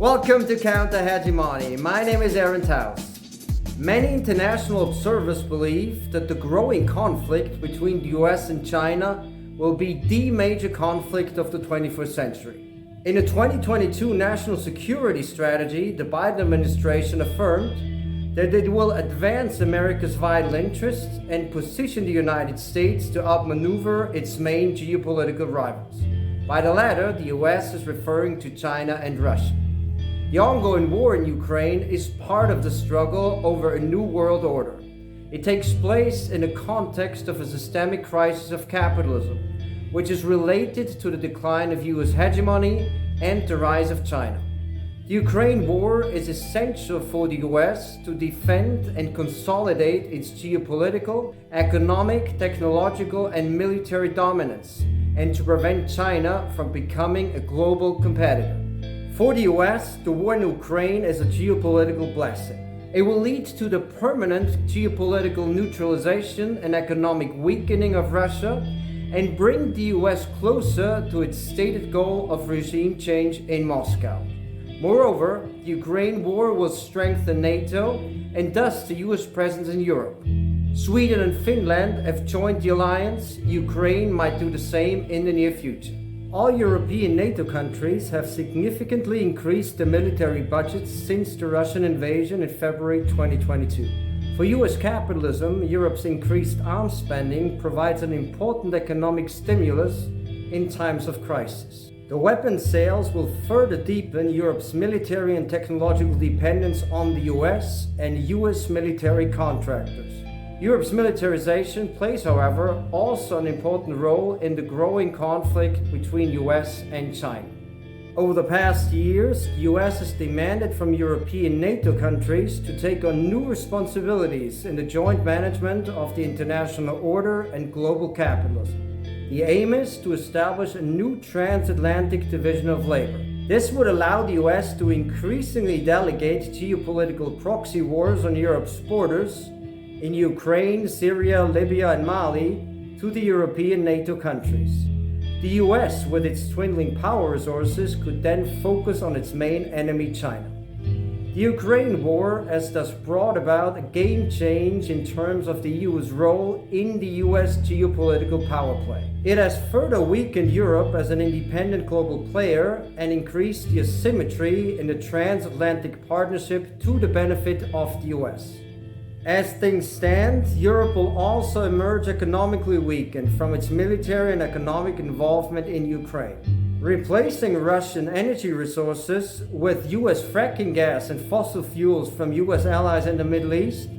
Welcome to Counter-Hegemony. My name is Aaron Taus. Many international observers believe that the growing conflict between the US and China will be the major conflict of the 21st century. In a 2022 national security strategy, the Biden administration affirmed that it will advance America's vital interests and position the United States to outmaneuver its main geopolitical rivals. By the latter, the US is referring to China and Russia. The ongoing war in Ukraine is part of the struggle over a new world order. It takes place in the context of a systemic crisis of capitalism, which is related to the decline of US hegemony and the rise of China. The Ukraine war is essential for the US to defend and consolidate its geopolitical, economic, technological, and military dominance, and to prevent China from becoming a global competitor. For the US, the war in Ukraine is a geopolitical blessing. It will lead to the permanent geopolitical neutralization and economic weakening of Russia and bring the US closer to its stated goal of regime change in Moscow. Moreover, the Ukraine war will strengthen NATO and thus the US presence in Europe. Sweden and Finland have joined the alliance. Ukraine might do the same in the near future. All European NATO countries have significantly increased their military budgets since the Russian invasion in February 2022. For US capitalism, Europe's increased arms spending provides an important economic stimulus in times of crisis. The weapons sales will further deepen Europe's military and technological dependence on the US and US military contractors. Europe's militarization plays, however, also an important role in the growing conflict between US and China. Over the past years, the US has demanded from European NATO countries to take on new responsibilities in the joint management of the international order and global capitalism. The aim is to establish a new transatlantic division of labor. This would allow the US to increasingly delegate geopolitical proxy wars on Europe's borders in Ukraine, Syria, Libya, and Mali to the European NATO countries. The US, with its dwindling power resources, could then focus on its main enemy, China. The Ukraine war has thus brought about a game change in terms of the EU's role in the US geopolitical power play. It has further weakened Europe as an independent global player and increased the asymmetry in the transatlantic partnership to the benefit of the US. As things stand, Europe will also emerge economically weakened from its military and economic involvement in Ukraine. Replacing Russian energy resources with US fracking gas and fossil fuels from US allies in the Middle East,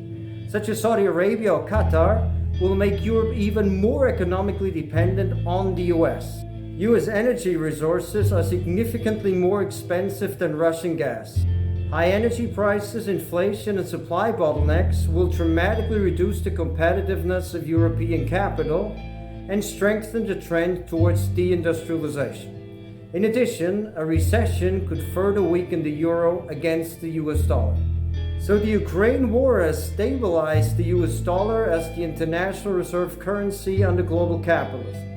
such as Saudi Arabia or Qatar, will make Europe even more economically dependent on the US. US energy resources are significantly more expensive than Russian gas. High energy prices, inflation, and supply bottlenecks will dramatically reduce the competitiveness of European capital and strengthen the trend towards deindustrialization. In addition, a recession could further weaken the euro against the US dollar. So the Ukraine war has stabilized the US dollar as the international reserve currency under global capitalism.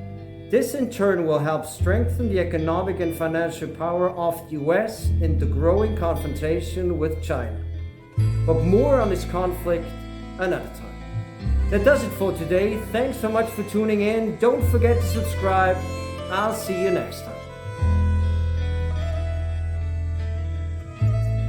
This in turn will help strengthen the economic and financial power of the US in the growing confrontation with China. But more on this conflict another time. That does it for today. Thanks so much for tuning in. Don't forget to subscribe. I'll see you next time.